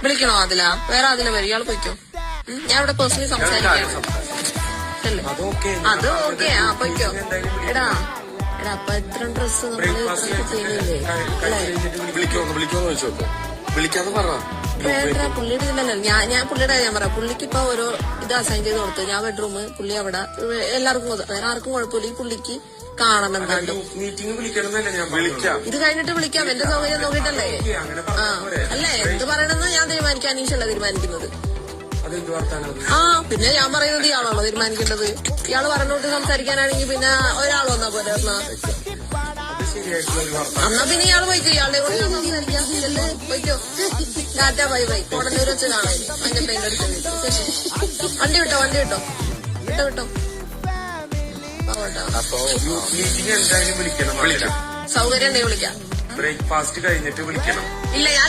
വിളിക്കണോ അതില? വേറെ അതില വരും, ഇയാൾ പോയിക്കോ. ഞാൻ ഇവിടെ പേഴ്സണലി സംസാരിക്കാം. അത് ഓക്കെ, ആ പൊയ്ക്കോ. എടാ അപ്പൊ ഇത്ര ഡ്രസ് നമ്മള് ചെയ്യില്ലേ? വേണ്ട, പുള്ളിയുടെ ഇതില്ലല്ലോ. ഞാൻ പുള്ളിയുടെ ഞാൻ പറയാം. പുള്ളിക്ക് ഇപ്പൊ ഓരോ ഇത് അസൈൻ ചെയ്ത് കൊടുത്തു. ഞാൻ ബെഡ്റൂം, പുള്ളി അവിടെ. എല്ലാവർക്കും വേറെ ആർക്കും കുഴപ്പമില്ല. ഈ പുള്ളിക്ക് കാണണം എന്താണ്ട്. ഇത് കഴിഞ്ഞിട്ട് വിളിക്കാം. എന്റെ സൗകര്യം നോക്കിയിട്ടല്ലേ? അല്ലേ, എന്ത് പറയണമെന്ന് ഞാൻ തീരുമാനിക്കാൻ. അനീഷല്ല തീരുമാനിക്കുന്നത്. പിന്നെ ഞാൻ പറയുന്നത് ഇയാളാണോ തീരുമാനിക്കേണ്ടത്? ഇയാള് പറഞ്ഞോട്ട് സംസാരിക്കാനാണെങ്കിൽ പിന്നെ ഒരാൾ വന്നാ പോലെ. എന്നാ പിന്നെ ഇയാള് പോയിക്കോ. ഇയാളുടെ കൂടെ ഞാൻ സംസാരിക്കാം. പോയിക്കോ. Tata, bye bye. കോടന്നൂർ വെച്ച് കാണാൻ അതിന്റെ പെയിന്റ് അടിച്ചു. വണ്ടി വിട്ടോ വിട്ടോ. സൗകര്യം ഉണ്ടെങ്കിൽ വിളിക്കാം. ബ്രേക്ക്ഫാസ്റ്റ് കഴിഞ്ഞിട്ട് വിളിക്കണം. ഇല്ല, ഞാൻ